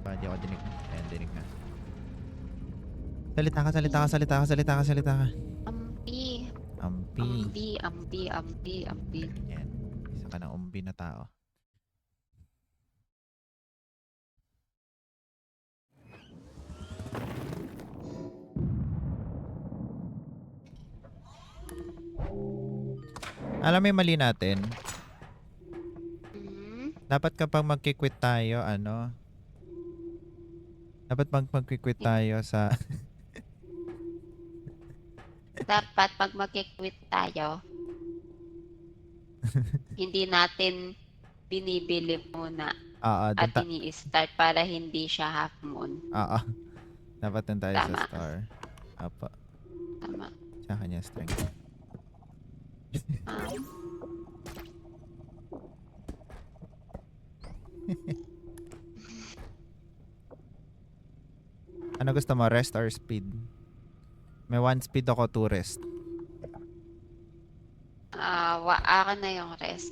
Di ako dinig. Ayan, dinig na. Salita ka, salita ka, salita ka, salita ka, salita ka. Ampi. Ampi. Ampi. Yan. Isa ka ng umbi na tao. Alam mo yung mali natin? Dapat kapag magkikwit tayo, dapat magkikwit tayo sa... Dapat pag mag-quit tayo, hindi natin binibili muna at ini-start para hindi siya half moon. Oo. Dapat dun tayo Tama. sa star. Apa. Tama. Tsaka niya strength. Ano gusto mo? Rest or speed? May 1 speed ako, 2 rest. Akin na yung rest.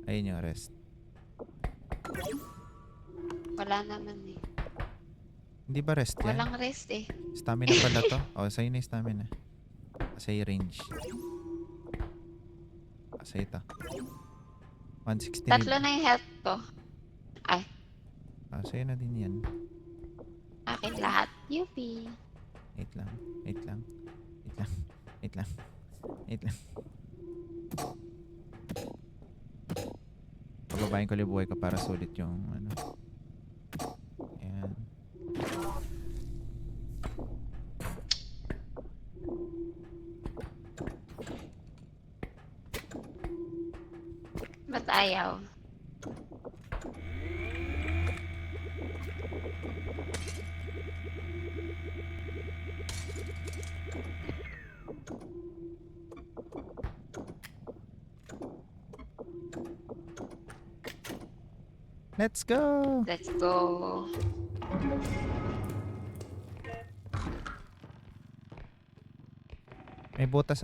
Ayun yung rest. Wala naman eh. Hindi ba rest yan? Walang rest eh. Stamina pala to. Sa'yo na yung stamina. Sa'yo range. Sa'yo ito. 160 Tatlo na yung health ko. Ay. Sa'yo na din yan. Akin lahat. Yupi. Wait lang. Pababayin ko libuhay ko para sulit yung Ayan. Ba't ayaw? Let's go! Let's go! May butas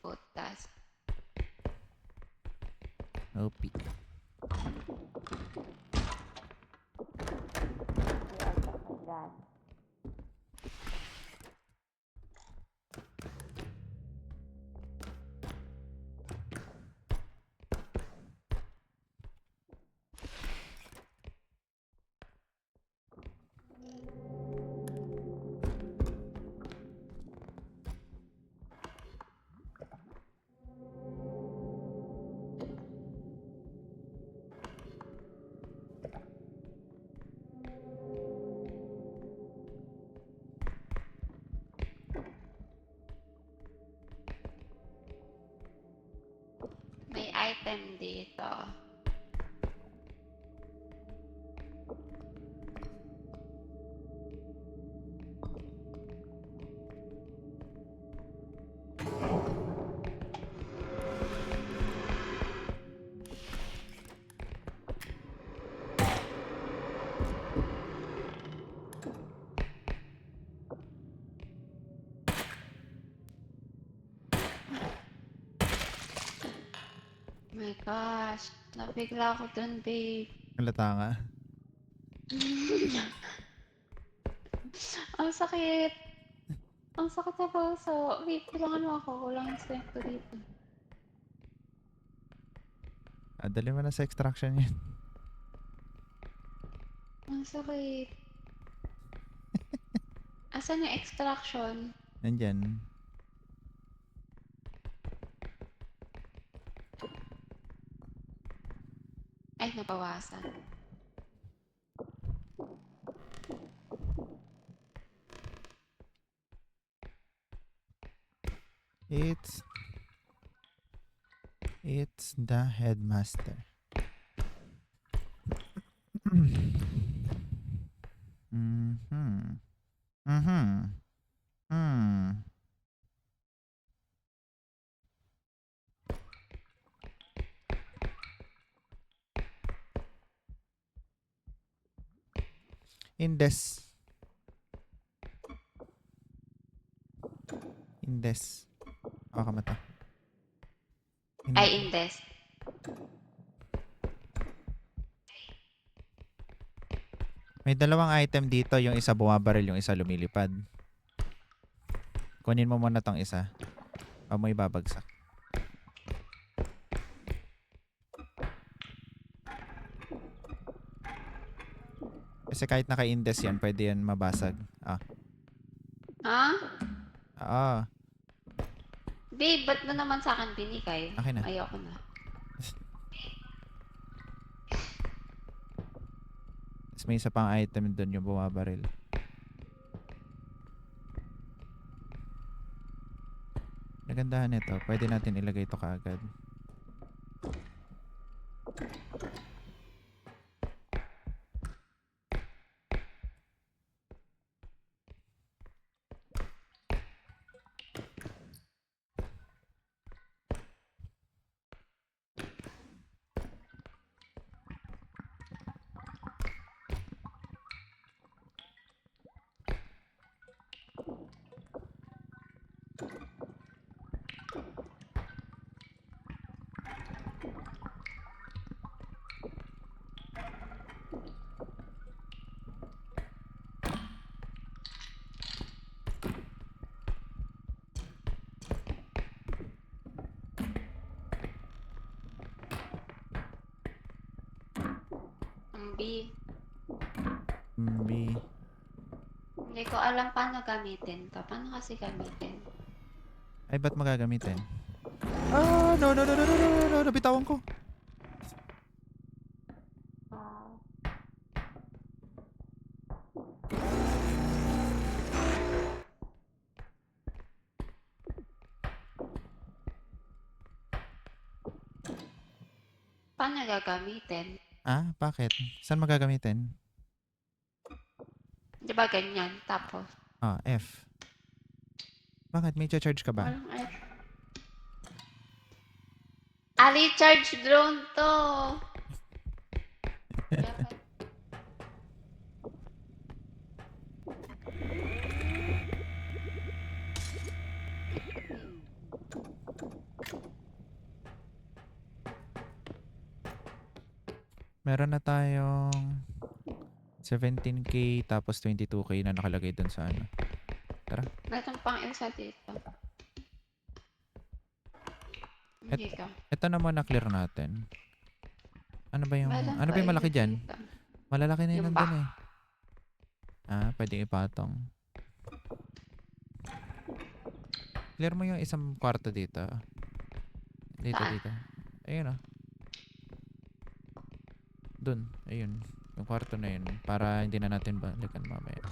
Butas. OP. May item dito. My gosh. Nabigla ako dun, babe. Halata nga. Ang sakit. Ang sakit sa puso. Wait, kailangan mo ako. Kulang yung strength ko dito. Dali mo na sa extraction yun. Ang sakit. Asan yung extraction? Nandyan. Ay, nabawasan. It's the headmaster. Indes. Baka mata. Ay, Indes. May dalawang item dito. Yung isa bumabaril, yung isa lumilipad. Kunin mo muna tong isa. O mo ibabagsak. Kasi kahit naka-indes yan, pwede yan mabasag. Ah. Ha? Oo. Babe, ba't mo naman sa akin binigay? Akin na. Ayoko na. Tapos may isa pang item doon yung bumabaril. Nagandahan nito. Pwede natin ilagay ito kaagad. B. B. Hindi ko alam paano gamitin to. Paano kasi gamitin? Ay, ba't magagamitin? Ah, no. Nabitawan ko. Paano gagamitin? Ah, bakit? Saan magagamitin? Di ba ganyan? Tapos, Ah, F. Bakit? May charge ka ba? walang F. Ali, charge drone to! Dapat. Meron na tayong 17k tapos 22k na nakalagay dun sa ano. Tara. Meron pang isa dito. Dito. Ito na muna clear natin. Ano ba yung Meron ano ba pa yung malaki isa dyan? dito. Malalaki na yun Yung nandun back. eh. Ah, pwedeng ipatong. Clear mo yung isang kwarto dito. Saan? Dito. Ayun oh. Dun. Ayun. Yung kwarto na yun. Para hindi na natin balikan mamaya.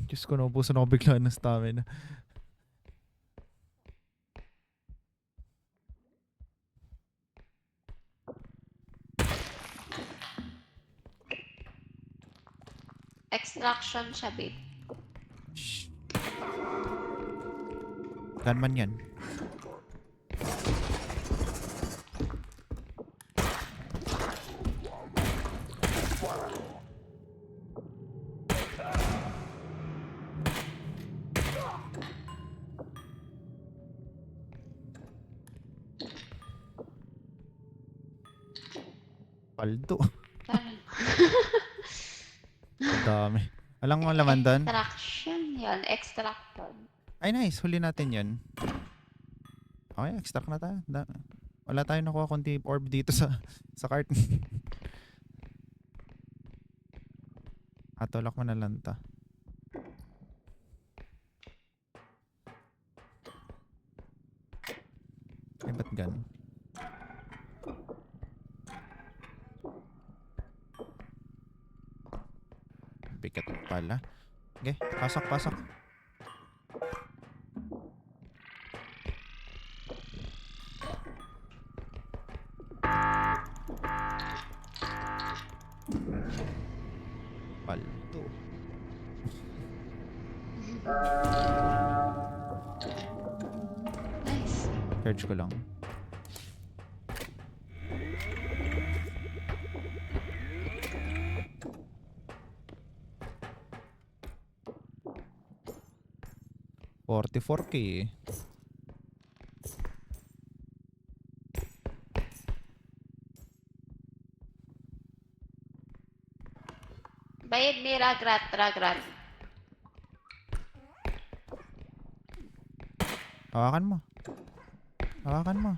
Diyos ko, naubusan ako bigla ng stamina. Extraction siya, babe. Shh. Gunman yan. Paldo. Dami. Alam mo ang laman doon? Extraction yan. Extraction. Ay nice, huli natin yun. Okay, extract na tayo. Wala tayong nakuha kundi orb dito sa cart. Atulak mo na lang ta. Ay, ba't gan? Bigat pala. Okay, pasok. Paldo. Nice. Charge ko lang. 44K eh. Bayad may ragrat. Hawakan mo. Hawakan mo.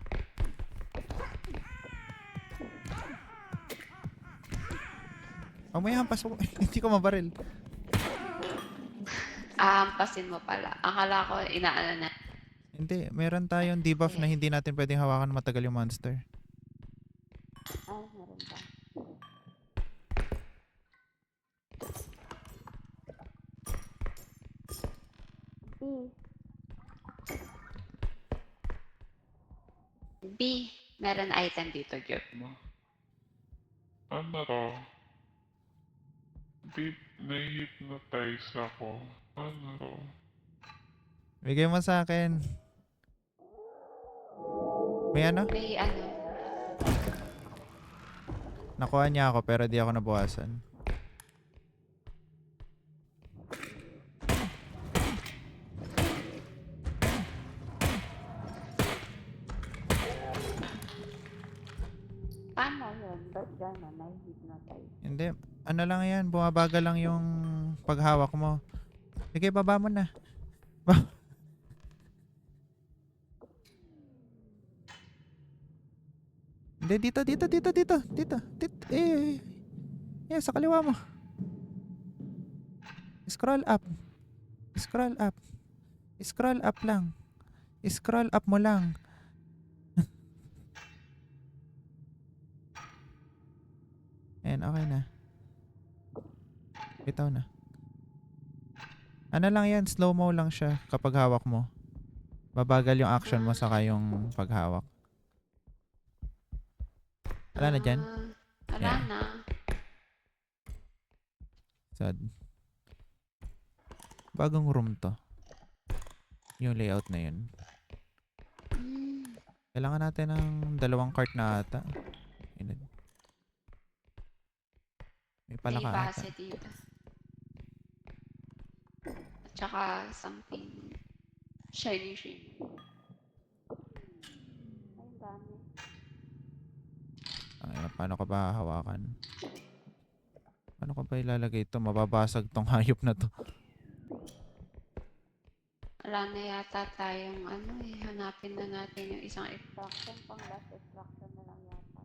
Huwag mo ihampas. Hindi ko mabaril. Ahampasin mo pala. Akala ko inaano na. Hindi. Meron tayong debuff na hindi natin pwedeng hawakan matagal yung monster. Meron ba? B. Meron item dito, Jeff mo. Ano to? Nai-hypnotize ako. Ano to? Bigay mo sa akin. May ano? May ano. Nakuha niya ako pero di ako nabawasan. Paano yun? Ba't gano'n? Nai-hypnotize? Hindi. Ano lang yan. Bumabagal lang yung paghawak mo. Sige, baba mo na. Hindi, dito. Yeah, sa kaliwa mo. Scroll up. Scroll up lang. Scroll up mo lang. Ayan, okay na. Bitaw na. Ano lang yan, slow-mo lang siya kapag hawak mo. Babagal yung action mo saka yung paghawak. Wala na dyan? Wala Yeah. na. Sad. Bagong room to. Yung layout na yun. Kailangan natin ng 2 cart na ata. May pala May ka ata. base dito. At saka something shiny. Ay, dami. Ay, paano ka ba hawakan? Paano ka ba ilalagay ito? Mababasag tong hayop na to. Wala na yata tayong ano eh. Hanapin na natin yung isang extraction. Pang last extraction na lang yata.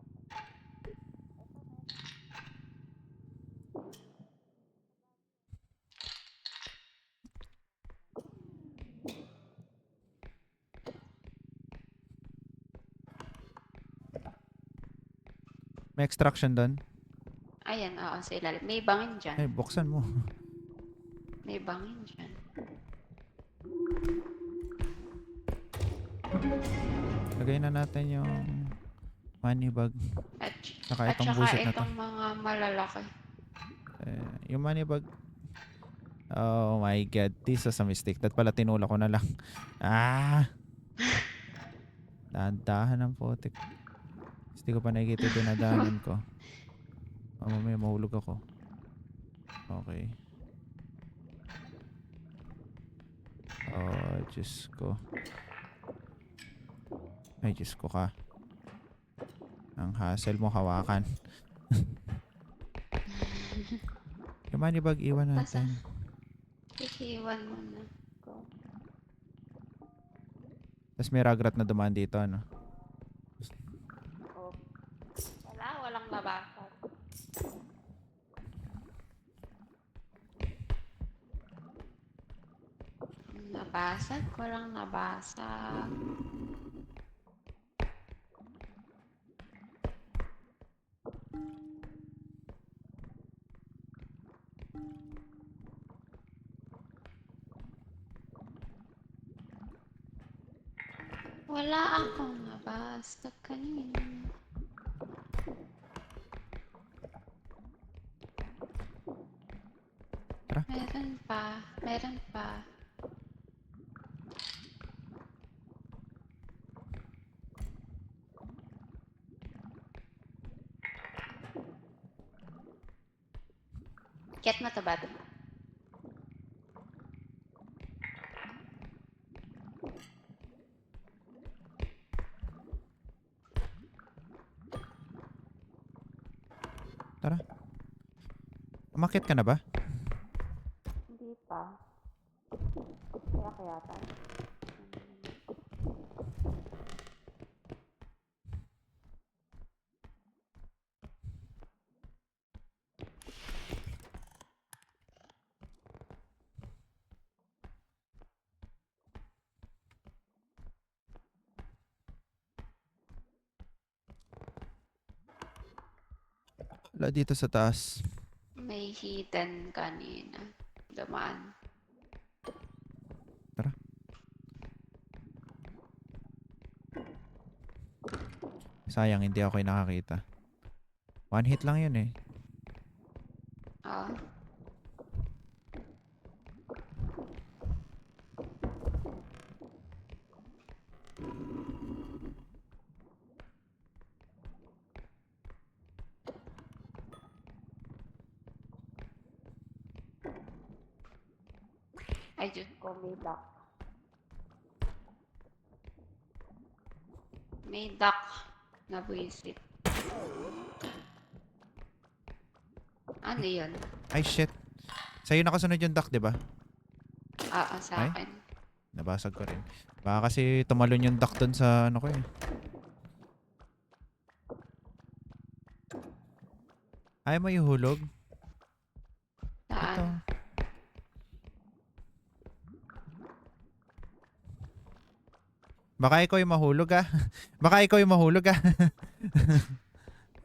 May extraction doon. Ayan, oo, sa ilalim. May bangin dyan. Ay, buksan mo. May bangin dyan. Lagay na natin yung money bag. Saka itong busit na to. Itong mga malalaki. Yung money bag. Oh my god. This is a mistake. That pala tinula ko na lang. Dahan-dahan ng putik. Hindi ko pa nakikita yung dinadaanan ko. Mamaya mahulog ako. Okay. Oh, Diyos ko. Ay, Diyos ko ka. Ang hassle mo hawakan. Yung money bag iwan natin. Ikiwan mo na. Go. Tapos may ragrat na dumaan dito, ano? Oh. Walang nabasag. Walang nabasag. Wala akong nabasag kanina. Tara. Meron pa. Get mo to ba? Tara. Umakyat ka na ba? Hindi pa. Kaya kaya tayo. Wala dito sa taas. May hidden kanina. Dumaan. Tara. Sayang, hindi ako nakakita. One hit lang yun eh. Ah. Ay, Diyos ko, may duck. May duck na buwisit. Ano yun? Ay shit. Sa'yo nakasunod yung duck, di ba? Sa Ay? akin. Nabasag ko rin. Baka kasi tumalon yung duck dun sa ano ko eh. Ayaw mo ihulog? Saan? Ito. Baka ikaw yung mahulog ah. Baka ikaw yung mahulog ah.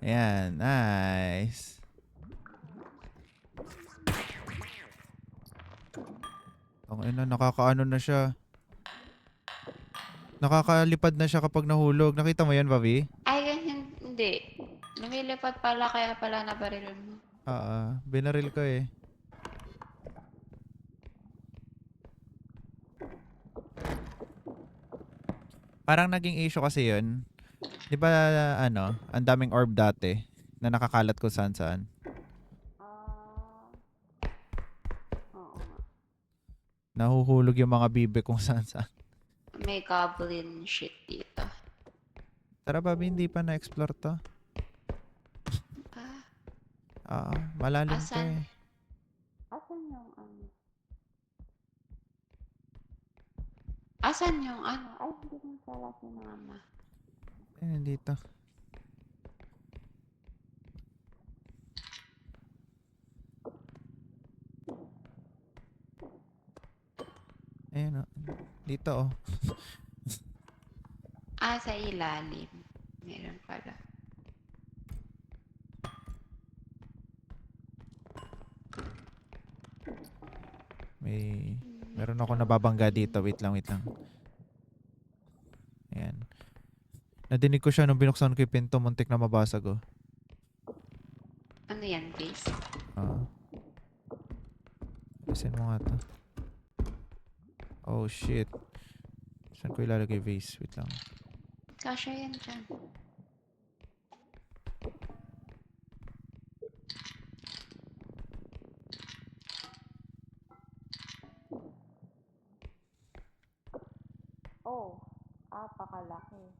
Ayan, nice. Ang ina, nakakaano na siya. Nakakalipad na siya kapag nahulog. Nakita mo yan, Bobby? Ay, hindi. Lumilipad pala, kaya pala nabarilon mo. Binaril ko eh. Parang naging issue kasi yun. Di ba ano, ang daming orb dati na nakakalat ko saan saan. Oo nga. Nahuhulog yung mga bibe kung saan saan. May goblin shit dito. Tara Bobby, hindi pa na-explore to. Malalim to Asan? eh. Asan yung ano? Asan yung ano? Ay, hindi mo pala si mama. Ayun, dito. Ayun oh. Dito oh. Sa ilalim. Meron pala. Meron ako nababangga dito. Wait lang. Ayan. Nadinig ko siya nung binuksan ko yung pinto. Muntik na mabasag oh. Ano yan, base? Alisin mo nga to. Oh shit. Saan ko ilalagay vase? Wait lang. Kasha yan dyan. Oh, pakalaki.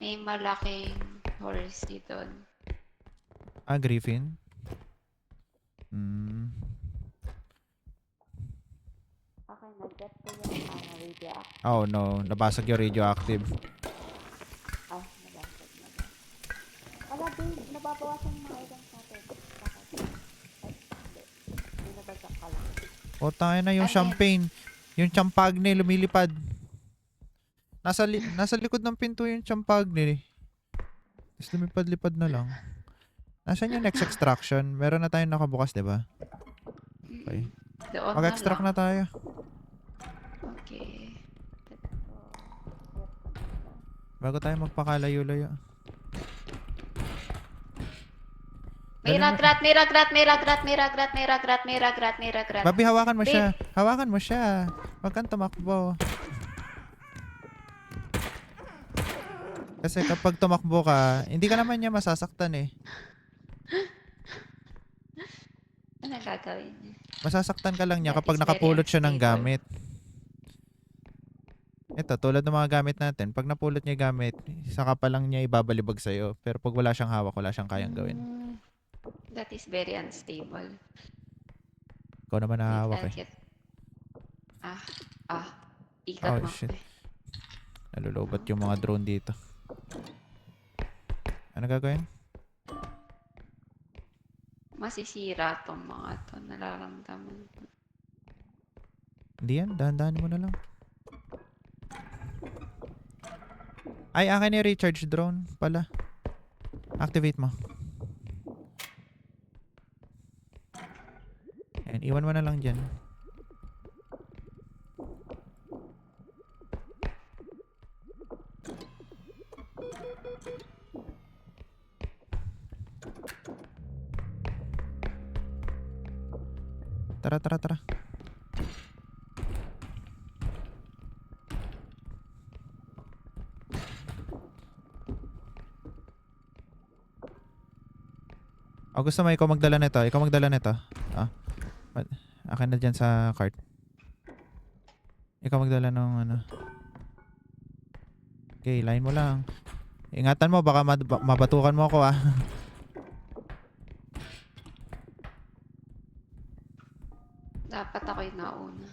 May malaking horse dito. Griffin? Okay, nag-get ko yung radioactive. Oh no, nabasag yung radioactive. Nabasag na ba? Wala, babe. Nababawasan yung mga items natin. Bakit? Ay, hindi. May nabagsak ka lang. O tayo na yung champagne. Yung champagne lumilipad. Nasa likod ng pinto yung champagne. Tapos lumipad-lipad na lang. Nasaan yung next extraction? Meron na tayong nakabukas, diba? Okay. Doon Mag-extract na tayo. Okay. Bago tayo magpakalayo-layo. May ragrat. Babi, hawakan mo siya. Hawakan mo siya. Huwag kang tumakbo. Kasi kapag tumakbo ka, hindi ka naman niya masasaktan eh. Ano gagawin niya? Masasaktan ka lang niya That kapag is very nakapulot siya ng unstable. gamit. Ito, tulad ng mga gamit natin. Pag napulot niya yung gamit, saka pa lang niya ibabalibag sa'yo. Pero pag wala siyang hawak, wala siyang kayang gawin. Mm, that is very unstable. Ikaw naman Wait, nahahawak I'll eh. get... Ah, ikat Oh mo. shit. Nalulobat yung mga drone dito. Ano gagawin? Masisira tong mga to, nararamdaman ko. Hindi yan, dahan-dahan mo na lang. Ay, akin yung recharge drone pala. Activate mo. Ayan, iwan mo na lang dyan. Tara, tara, tara. O gusto mo ikaw magdala nito? Ikaw magdala nito. Ah, akin na dyan sa cart. Ikaw magdala ng ano. Okay, line mo lang. Ingatan mo, baka mabatukan mo ako ah. Dapat ako yung nauna.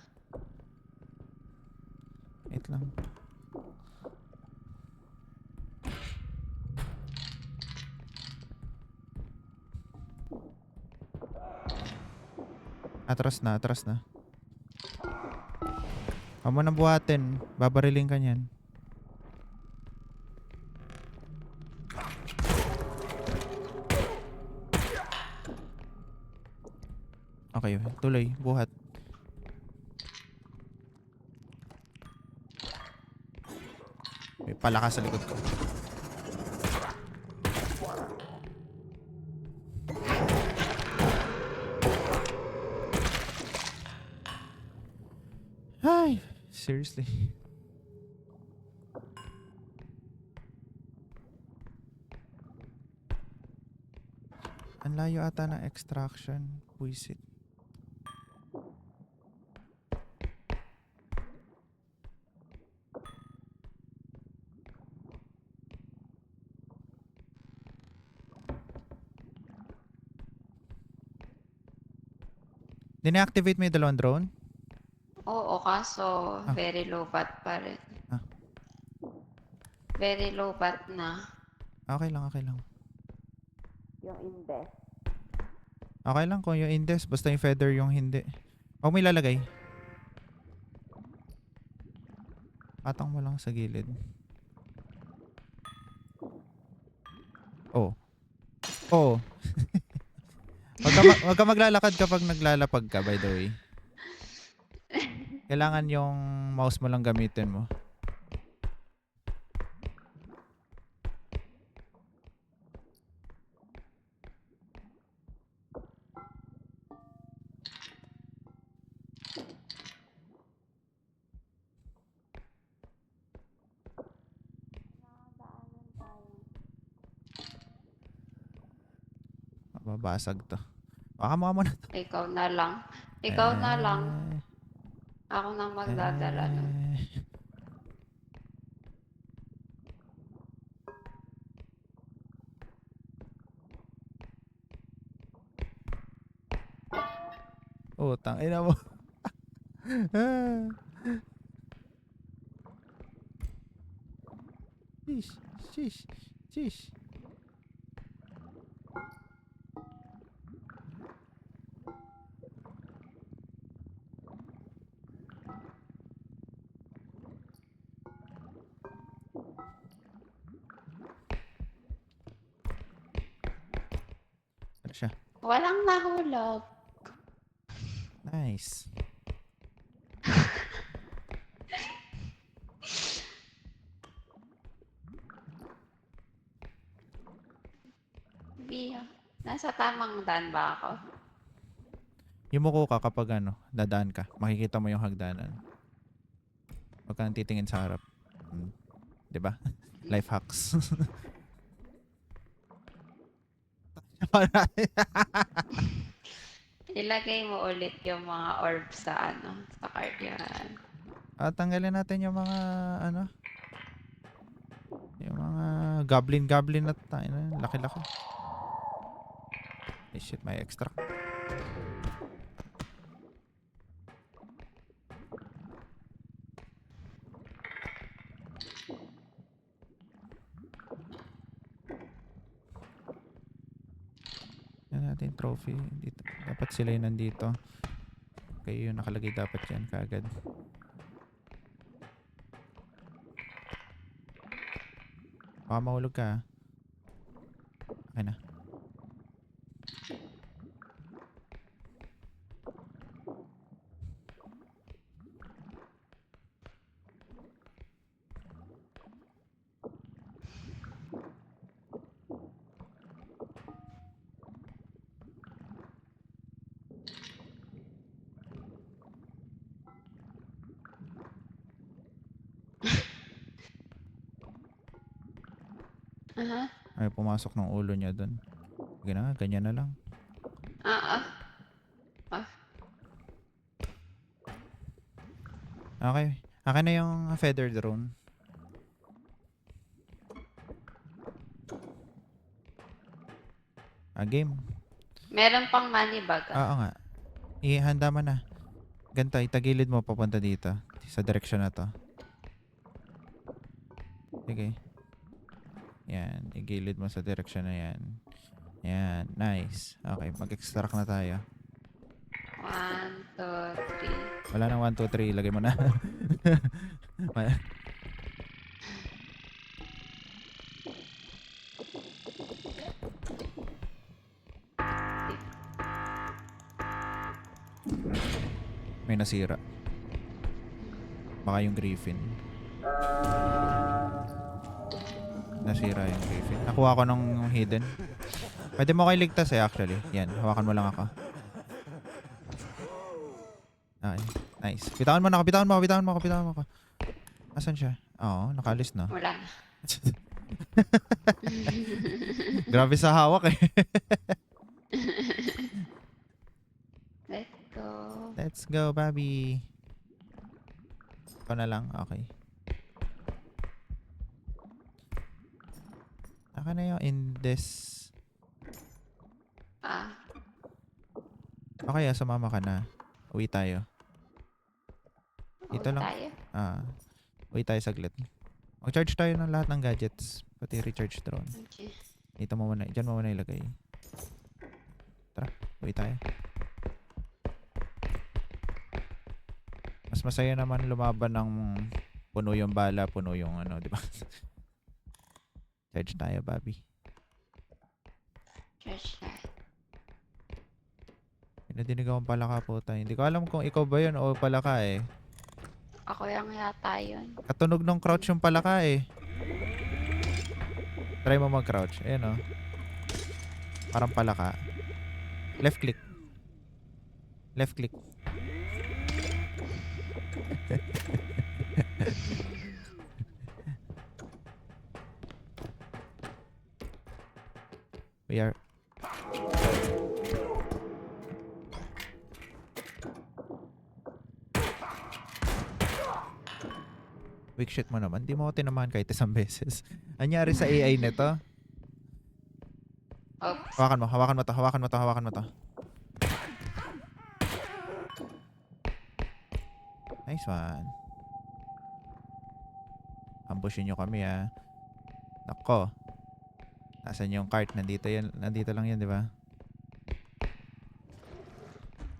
Wait lang. Atras na, atras na. Huwag mo nang buhatin. Babariling ka niyan. Okay, tuloy. Buhat. May palakas sa likod ko. Ay, seriously. Ang layo ata ng extraction. Puisit. Dina-activate mo yung dalawang drone? Oo, kaso Ah. very low bat pa rin. Ah. Very low bat na. Okay lang, okay lang. Yung invest. Okay lang kung yung index, basta yung feather yung hindi. Huwag mo ilalagay. Patang mo lang sa gilid. Oh. Oh. Wag ka maglalakad kapag naglalapag ka, by the way. Kailangan yung mouse mo lang gamitin mo. Nadaanan tayo. Mababasag to. Baka mo muna to. Ikaw na lang. Ikaw na lang. Ako nang magdadala nun. Oh, tangina mo. Shish, shish, shish. Ano siya? Walang nahulog. Nice. Bia, nasa tamang daan ba ako? Yumuko ka kapag ano, dadaan ka. Makikita mo yung hagdanan. Huwag ka nang titingin sa harap. Hmm. 'Di ba? Life hacks. Ilagay mo ulit yung mga orbs sa ano, sa card yan. At tanggalin natin yung mga ano, yung mga goblin na tayo na laki-laki. Eh shit, may extra. Yan natin trophy dito. Dapat sila yung nandito. Okay, yung nakalagay dapat yan kaagad. Baka mahulog ka. ah. Okay na. Aha. Ay, pumasok ng ulo niya dun. Sige na nga, ganyan na lang. Ah, ah. Okay. Akin na yung feather drone. Game. Meron pang money bag. Oo nga. Ihanda mo na. Ganito, itagilid mo papunta dito. Sa direksyon na to. Sige. Yan. Igilid mo sa direksyon na yan. Yan. Nice. Okay. Mag-extract na tayo. 1, 2, 3. Wala nang 1, 2, 3. Ilagay mo na. May nasira. Baka yung griffin. Nasira yung griffin. Nakuha ko ng hidden. Pwede mo kayo ligtas actually. Yan, hawakan mo lang ako. Okay, nice. Bitawan mo na ako, bitawan mo ako. Asan siya? Oo, nakalis na. Wala na. Grabe sa hawak eh. Let's go. Let's go, Bobby. Ito na lang, okay. Aka na yung indes. Okay, sumama ka na. Uwi tayo. Dito lang. Tayo. Uwi tayo saglit. Mag-charge tayo ng lahat ng gadgets. Pati recharge drone. Okay. Dito mo muna. Diyan mo muna ilagay. Tara, uwi tayo. Mas masaya naman lumaban ng puno yung bala, puno yung ano, di ba? Charge tayo, Bobby. Church na. Pinadinig akong palaka po tayo. Hindi ko alam kung ikaw ba yun o palaka eh. Ako yung yata yun. Katunog ng crouch yung palaka eh. Try mo mag-crouch. Ayan o. Parang palaka. Left click. Left click. We are... Weak shit mo naman. Di mo ako tinamaan kahit isang beses. Anyari sa AI nito? Oops. Hawakan mo to. Nice one. Ambushin nyo kami ah. Nako. Nasaan yung cart? Nandito lang yan, di ba?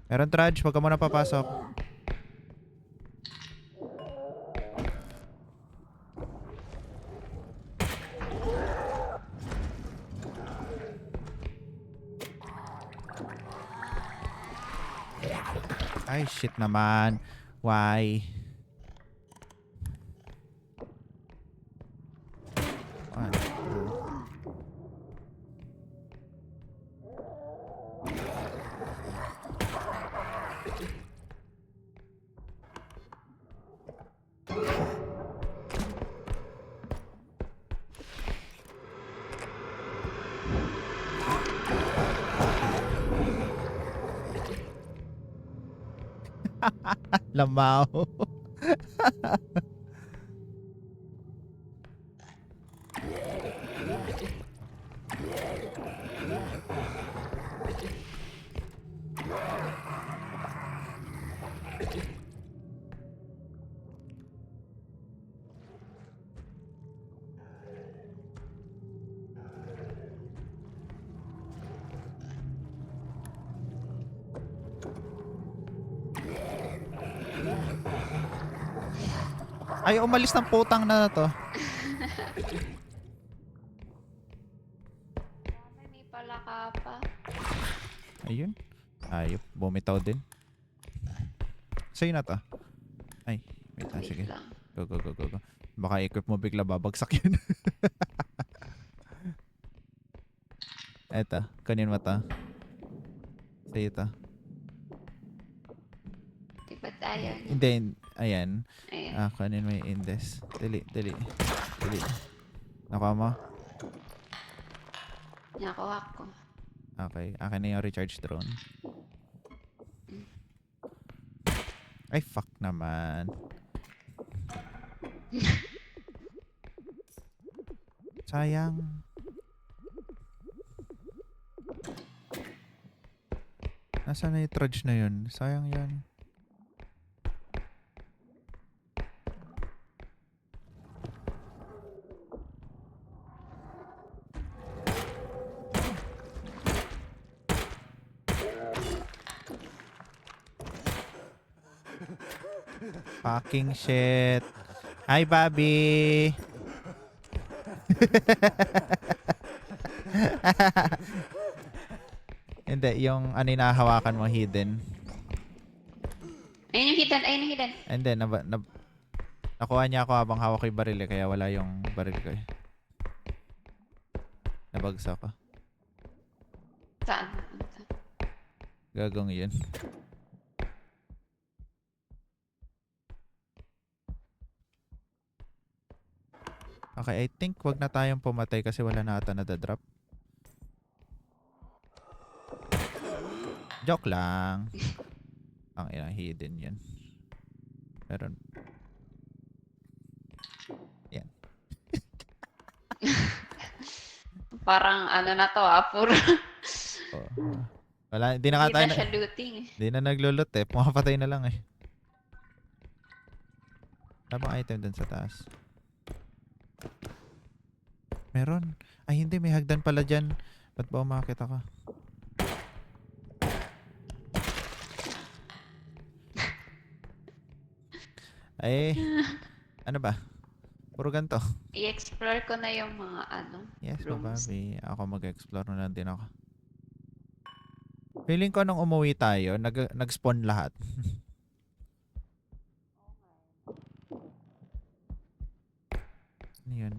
Meron trudge, wag ka muna papasok. Ay, shit naman. Why? One, two. Lamao. Ay, umalis ng putang na to. May palaka pa. Ayun. Ayop. Bumitaw din. Sa'yo na to. Ay, wait lang. Sige. Wait lang. Go, go, go, go, go. Baka equip mo bigla babagsak yun. Eto. Kanin mo to. Sa'yo to. Di ba tayo? Hindi. Ayan. Ayan. Kanin mo yung indes. Dali, dali. Dali. Nakuha mo? Nakuha ko. Okay. Akin na yung recharge drone. Ay, fuck naman. Sayang. Nasaan na yung trudge na yun? Sayang yan. Fucking shit. Hi, Bobby. Hindi, yung ano yung nahahawakan mo hidden. Ayun yung hidden. Ayun yung hidden. Hindi, nakuha niya ako habang hawak ko yung baril kaya wala yung baril ko eh. Nabagsak ko. Saan? Gagong yun. Okay, I think wag na tayong pumatay kasi wala na ata nadadrop. Joke lang. Ang ina, hidden yun. Meron. Yan. Parang ano na to puro. Oh. Wala, di na Hindi tayo na siya looting eh. di na naglulot eh. Pumapatay na lang eh. Wala bang item dun sa taas? Meron. Ay hindi, may hagdan pala dyan. Ba't ba umakit ako? Ay, ano ba? Puro ganito. I-explore ko na yung mga ano. Yes, rooms. bababi. Ako mag-explore na lang din ako. Feeling ko nung umuwi tayo, nag-spawn lahat. Ano yun?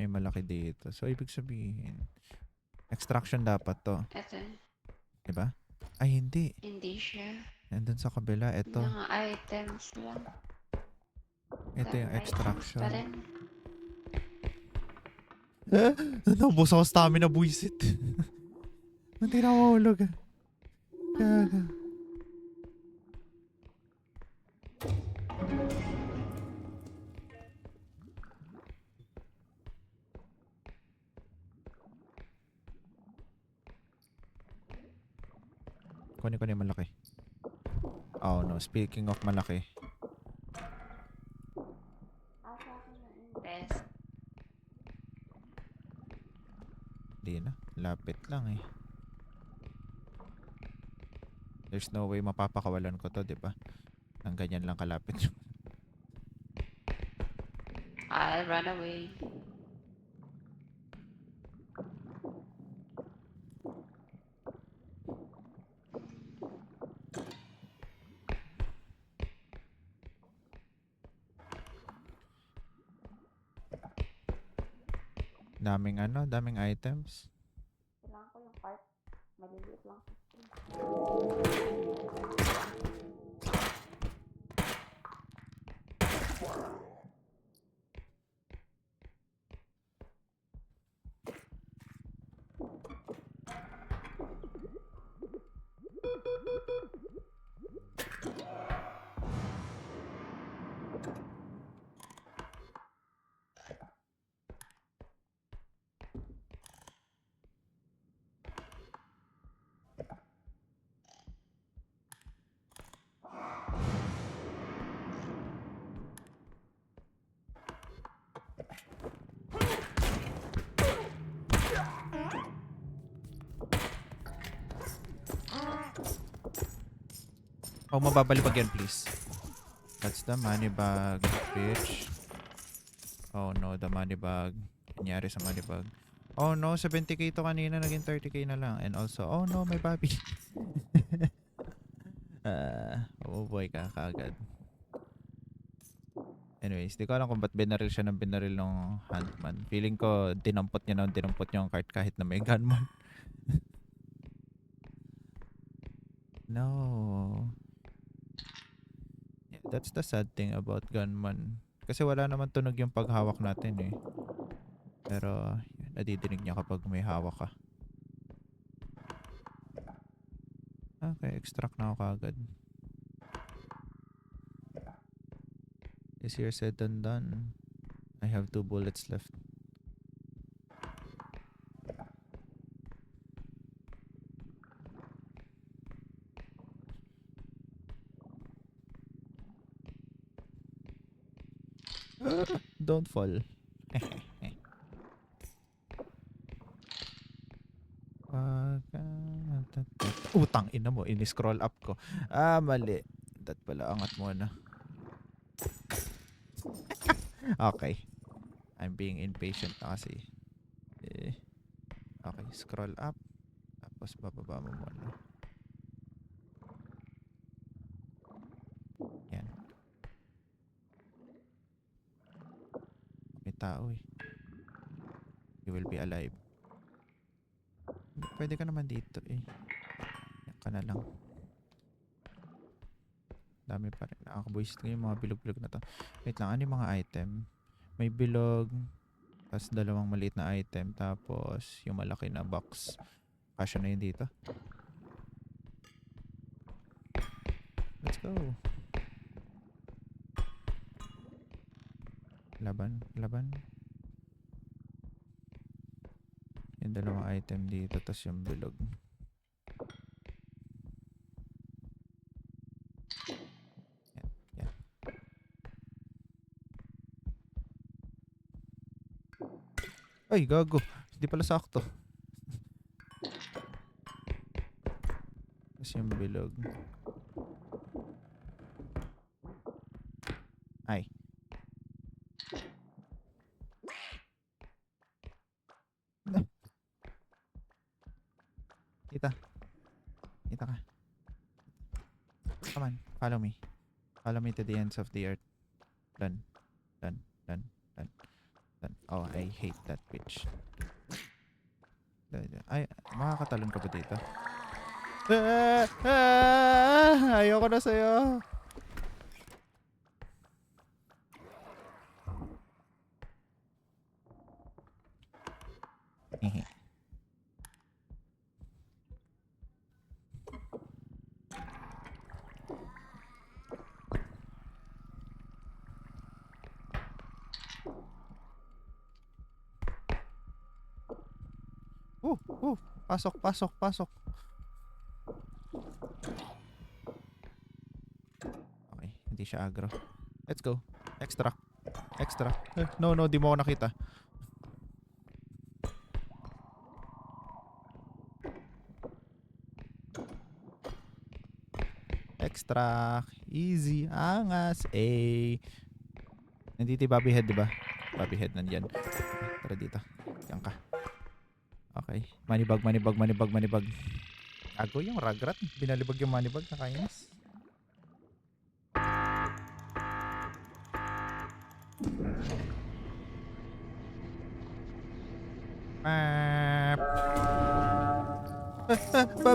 May malaki dito. So, ibig sabihin, extraction dapat to. Ito. Diba? Ay, hindi. Hindi siya. Nandun sa kabila. Ito. Mga items lang. Ito yung Items extraction. pa rin. Naubos ako stamina, buisit. Hindi na mahulog. Gaga. Kunin ko na yung malaki. Oh no, speaking of malaki. Asa akin na Test. Di na. Lapit lang eh. There's no way mapapakawalan ko to, di ba? Nang ganyan lang kalapit. I'll run away. Daming items. Kailangan ko yung cart. Maliliit lang sa screen. Huwag mababalibag yan, please. That's the money bag, bitch. Oh no, the money bag. Nangyari sa money bag. Oh no, 70k to kanina, naging 30k na lang. And also, oh no, may Bobby. Umubuhay ka kaagad. Anyways, di ko alam kung ba't binaril siya ng binaril ng handman. Feeling ko, dinampot niya yung cart kahit na may gunman. No. Yeah, that's the sad thing about gunman. Kasi wala naman tunog yung paghawak natin eh. Pero, yun, nadidinig niya kapag may hawak ka. Okay, extract na ako kaagad. Easier said than done. I have 2 bullets left. Don't fall. Utang ina mo, ini-scroll up ko. Mali. Dat pala, angat mo na. Okay. I'm being impatient na kasi. Okay, scroll up. Tapos bababa mo muna. Yan. May tao eh. You will be alive. Pwede ka naman dito eh. Yan ka na lang. Dami pa rin. Nakakabuisit ko yung mga bilog-bilog na to. Wait lang, ano yung mga item? May bilog. Tapos 2 maliit na item. Tapos yung malaki na box. Kasya na yun dito. Let's go. Laban. Yung 2 item dito. Tapos yung bilog. Ay, gago. Hindi pala sakto. Tapos yung bilog. Ay. Kita ka. Come on, follow me. Follow me to the ends of the earth. Done. Oh, I hate that bitch. Ay, makakatalon ka ba dito? Ayoko na sa'yo. Pasok. Okay, hindi siya agro. Let's go. Extra. No, di mo ako nakita. Extra. Easy. Angas. Nandito yung Bobby head, diba? Bobby head nandyan. Tara dito. Diyan ka. Okay. Manibag. Ago yung ragrat. Binalibag yung manibag. Nakainis.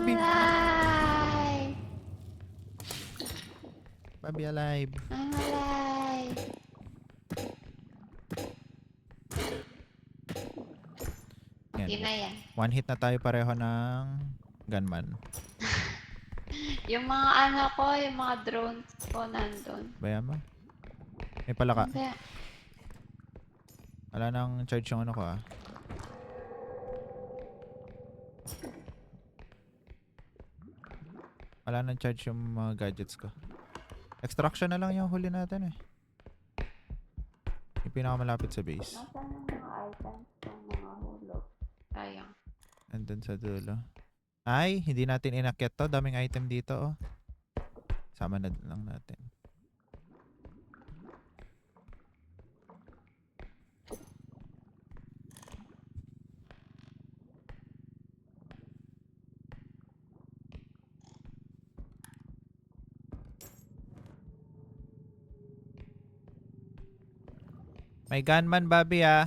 Bobby. alive! Bobby alive. I'm alive! Yan. Yun na yan. One hit na tayo pareho ng gunman. Yung mga ano ko, yung mga drones ko nandun. Bayan mo. May palaka. Hindi. Wala nang charge yung ano ko ah. Wala nang charge yung mga gadgets ko. Extraction na lang yung huli natin eh. Yung pinakamalapit sa base. Nasaan yung mga items ng mga hulog? Sayang. Andun sa dulo. Ay, hindi natin inakyat to. Daming item dito oh. Sama na lang natin. May gunman, Bobby ah.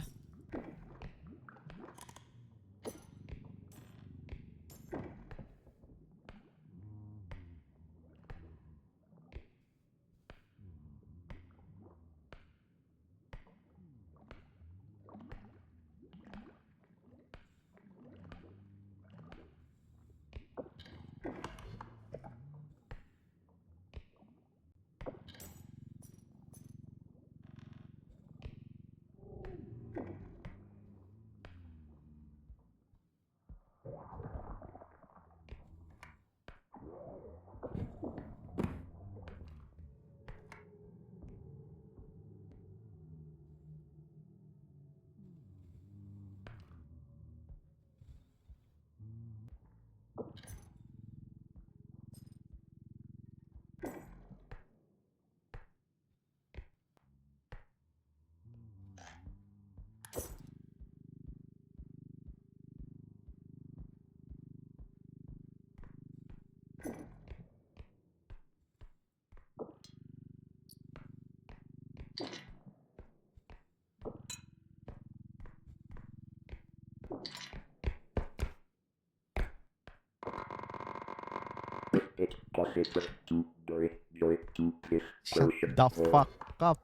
It's possible to join to this Shut version the of fuck up.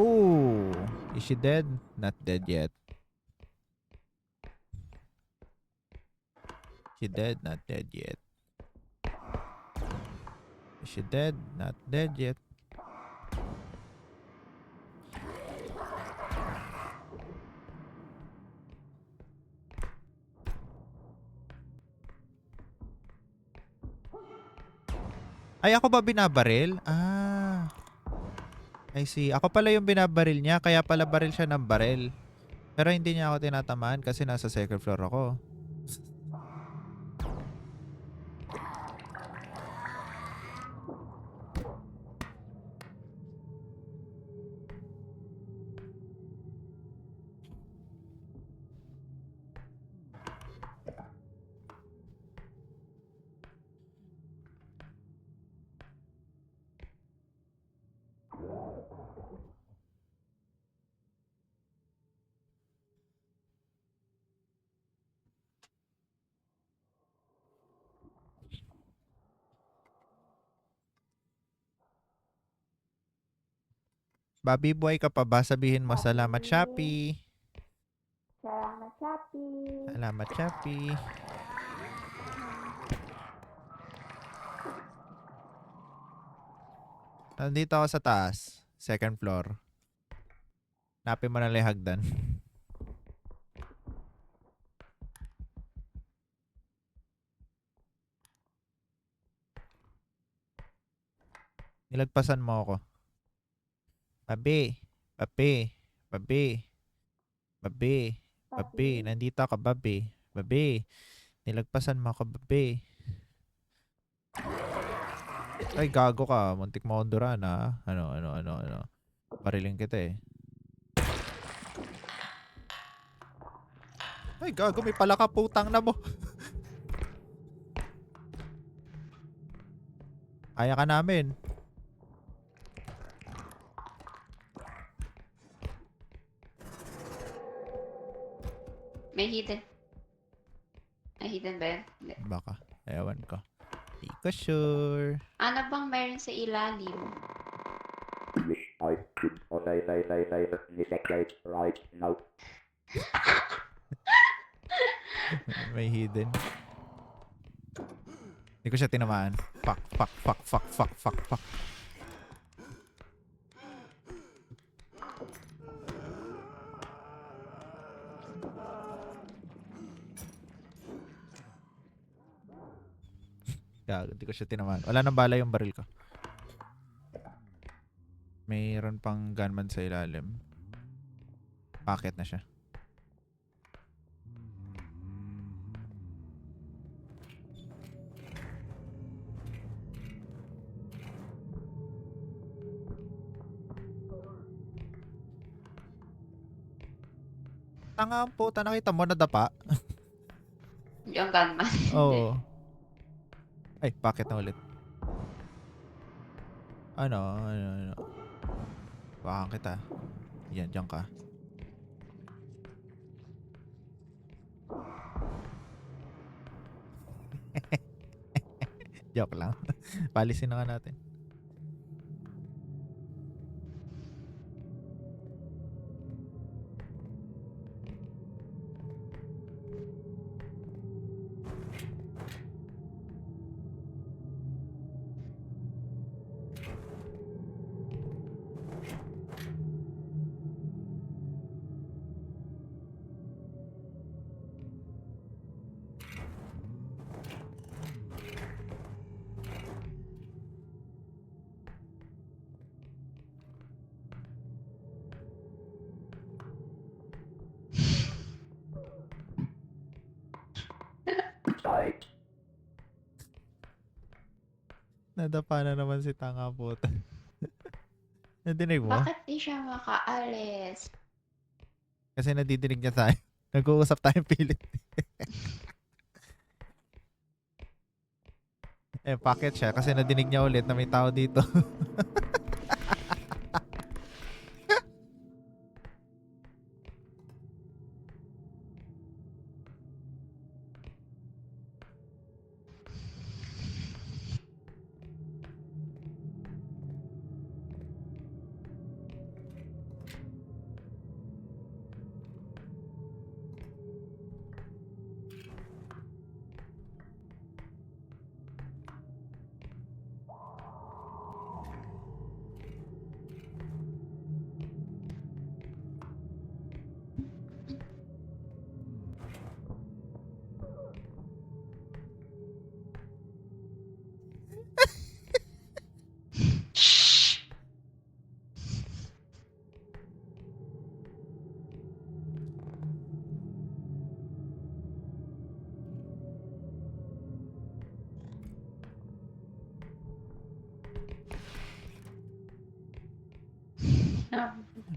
Ooh, is she dead? Not dead yet. She dead? Not dead yet. Is she dead? Not dead yet. Ay, ako ba binabaril? Ah. I see. Ako pala yung binabaril niya, kaya pala baril siya ng baril. Pero hindi niya ako tinatamaan kasi nasa second floor ako. Bobby boy ka pa ba? Sabihin mo salamat Shopee. Salamat, Shopee. Salamat Shopee. Nandito ako sa taas. Second floor. Napin mo na lang yung hagdan. Nilagpasan mo ako. Babi. Babi. Babi. Babi. Babi. Nandito ka, babi. Babi. Nilagpasan mo ako, babi. Ay, gago ka. Muntik mo akong duran, ha? Ano. Bariling kita, eh. Ay, gago. May pala ka, putang na mo. Kaya ka namin. May hidden. May hidden ba yun? Hindi. Baka. Ewan ko. Di ko sure. Ano bang meron sa ilalim? Wish I could right now. May hidden. Hindi ko siya tinamaan. Fuck, fuck, fuck, fuck, fuck, fuck, fuck. Gago, hindi ko siya tinamaan. Wala nang bala yung baril ko. Mayroon pang gunman sa ilalim. Packet na siya. Tanga ang puta, nakita mo nadapa? Yung gunman. Oo. Ay, packet na ulit. Ano. Baka kita. Yan, dyan ka. Joke lang. Palisin na nga natin. Right. Nadapa na naman si tanga puta. Nadinig mo? Bakit di siya makaalis? Kasi nadidinig niya tayo. Nag-uusap tayong pilit. Packet siya kasi nadinig niya ulit na may tao dito.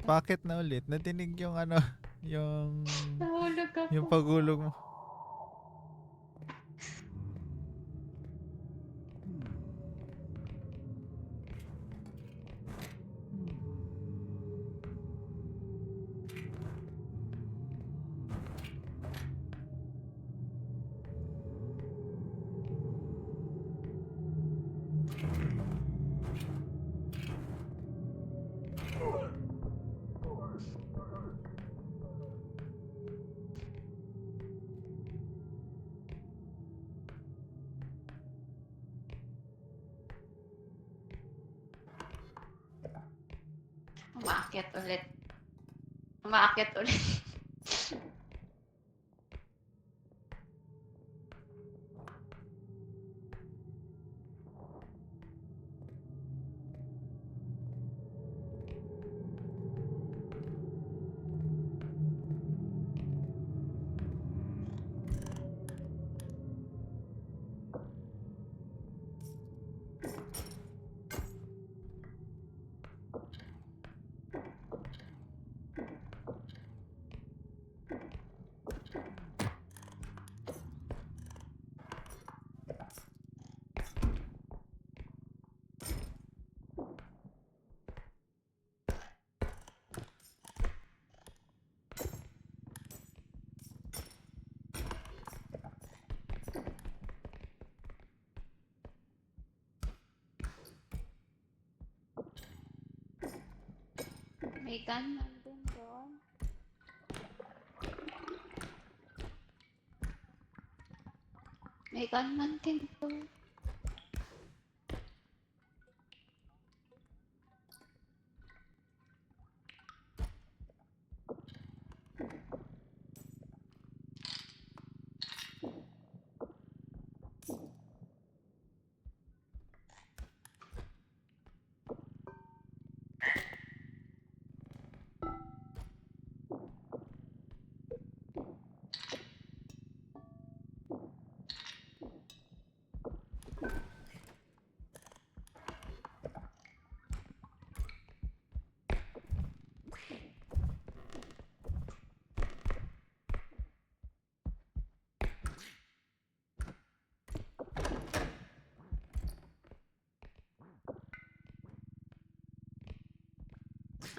Packet na ulit. Nadinig yung ano, yung Nahulog ako. yung pagulog mo. Umaakyat ulit. Umaakyat ulit. May gunman din doon. May gunman din doon.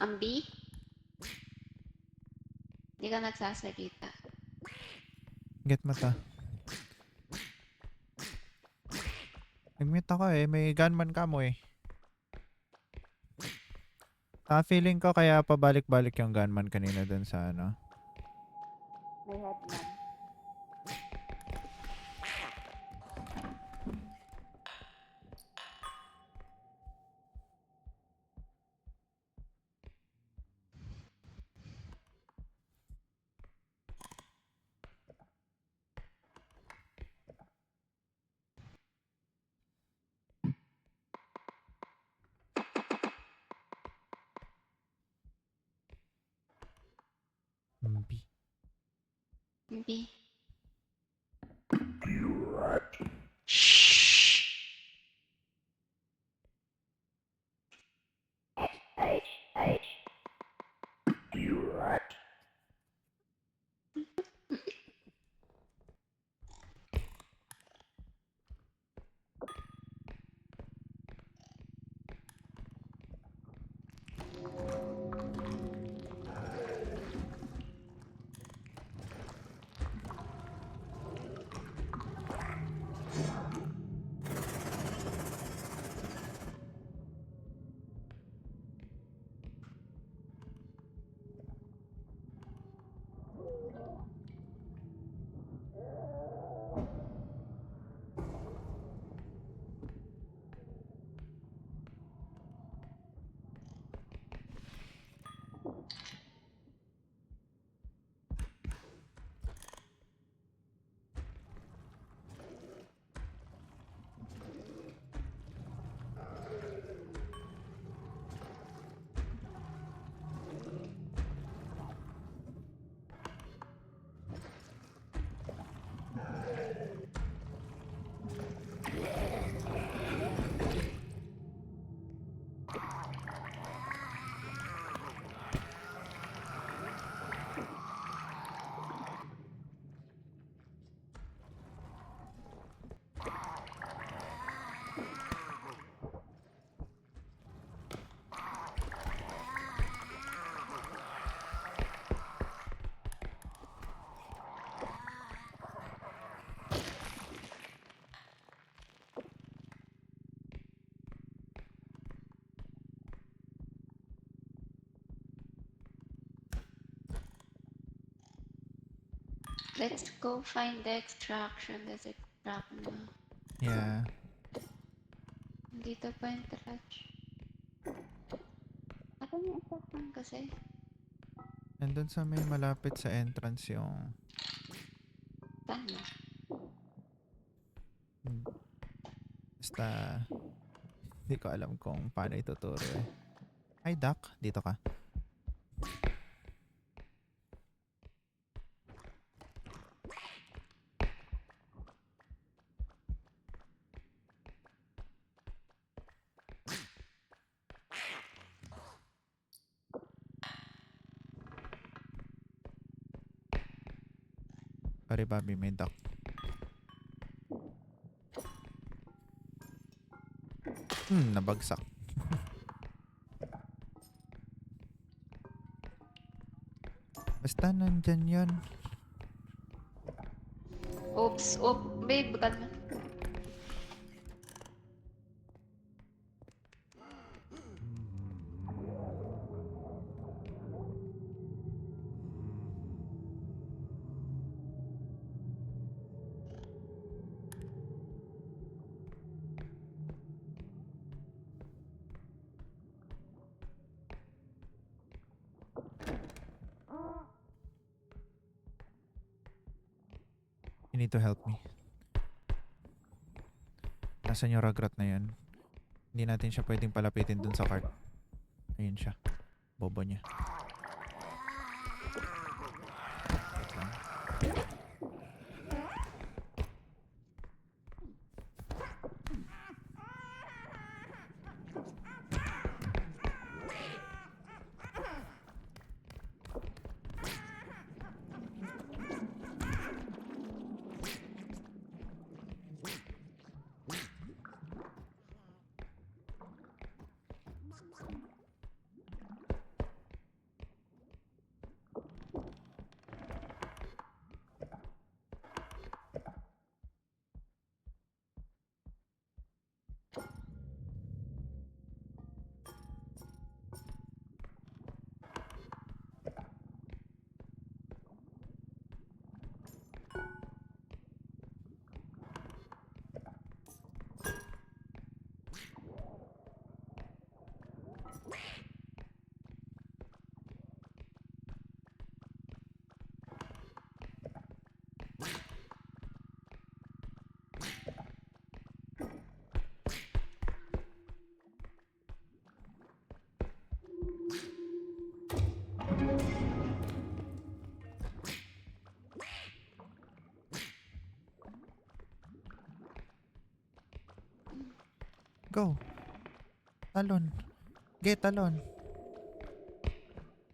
Ambi? Hindi ka nagsasalita. Get mo ta. Nag-mute ako eh. May gunman ka mo eh. Feeling ko kaya pabalik-balik yung gunman kanina dun sa ano. May headman. Ambi. Ambi. Let's go find the extraction. Let's extract na. Yeah. Dito pa yung trash. Ako yung extraction kasi. Nandun sa may malapit sa entrance yung... Tama. Basta... Hindi ko alam kung paano ituturo eh. Hi, Doc. Dito ka. Pare Bobby, may Doc. Nabagsak. Basta nandyan yun. Oops. Oops. Babe, kalma. need to help me. Nasaan yung ragrat na yun? Hindi natin siya pwedeng palapitin dun sa cart. Ayun siya. Bobo niya. Wait lang. Go. Talon. Get talon.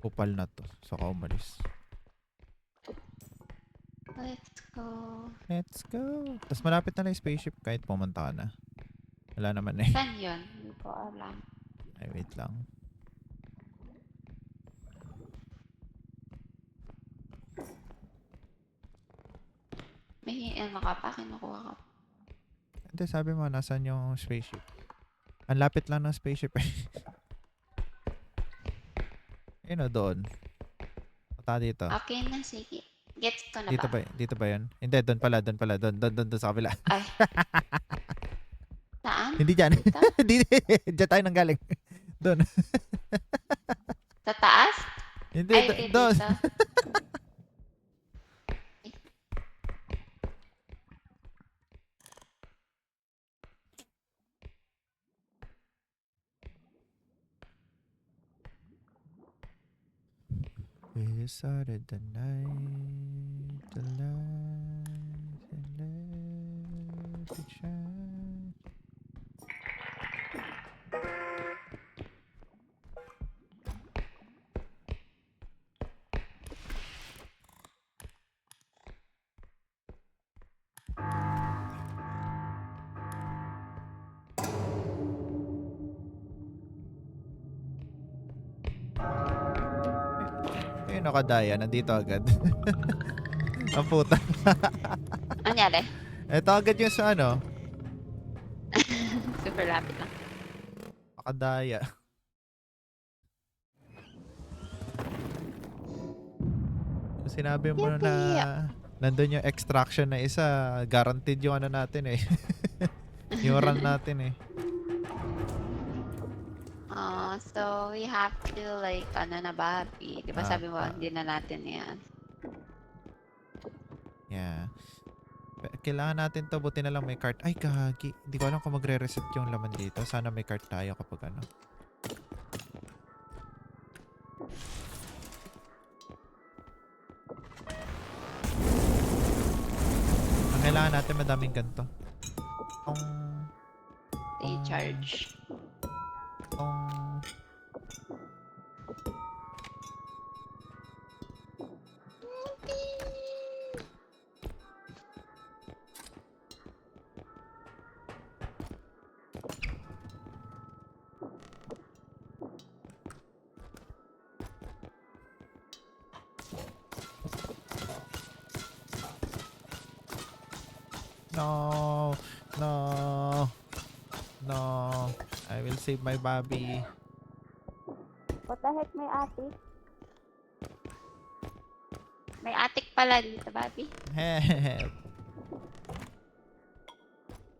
Kupal na to. Saka umalis. Let's go. Let's go. Tapos malapit na lang yung spaceship kahit pumunta ka na. Wala naman eh. Saan yun? Hindi ko alam. Ay, wait lang. May ano ka pa? Kinukuha ka pa. Hindi, sabi mo, nasan yung spaceship? Ang lapit lang ng spaceship eh. Ayun o, doon. Punta dito. Okay na, sige. Gets ko na Dito ba? ba? Dito ba yun? Hindi, doon pala. Doon sa kabila. Ay. Saan? Hindi dyan. Dito? Diyan tayo nanggaling. Doon. Sa taas? Hindi, Ay, hindi doon. dito. We started the night, the lights and let it shine. Ayun, nakadaya. Nandito agad. Ang puta. Anyari? Ito agad yung sa ano. Super lapit lang. Nakadaya. Yung sinabi mo na nandun yung extraction na isa, guaranteed yung ano natin eh. Yung run natin eh. So we have to like, ano na ba? Di ba sabi mo, Ah. hindi na natin yan. Yeah. Kailangan natin to, buti na lang may cart. Ay, gagi. Hindi ko alam kung magre-reset yung laman dito. Sana may cart tayo kapag ano. Ang kailangan natin madaming ganito. Tong... I-charge. Tong... No, no, no. I will save my Bobby. What the heck, may attic? May attic pala dito, Bobby. Help.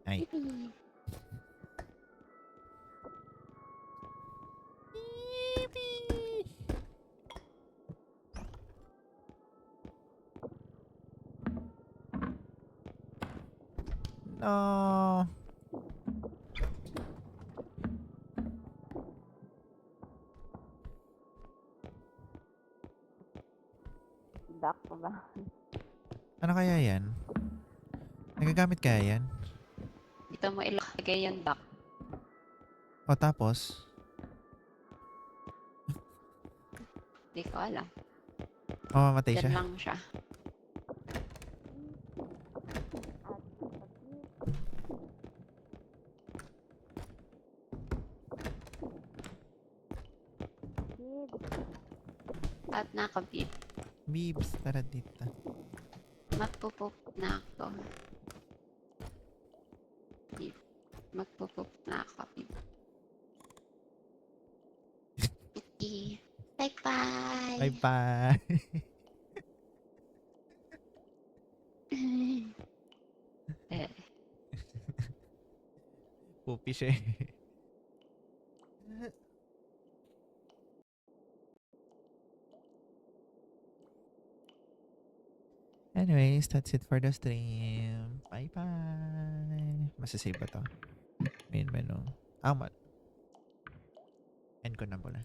Ay. No. Duck pa ba? Ano kaya yan? Nagagamit kaya yan? Dito mo ilagay yung duck. O tapos? Hindi ko alam. Mamamatay Diyan siya? lang siya. At nakabit. Bibs, tara dito. Magpupup na ako. Bip. Magpupup na ako. Bip. Okay. Bye-bye. Bye-bye. Eh, Pupi siya eh. Anyways, that's it for the stream. Bye-bye. Masasave ba to? Main menu. End ko na pala.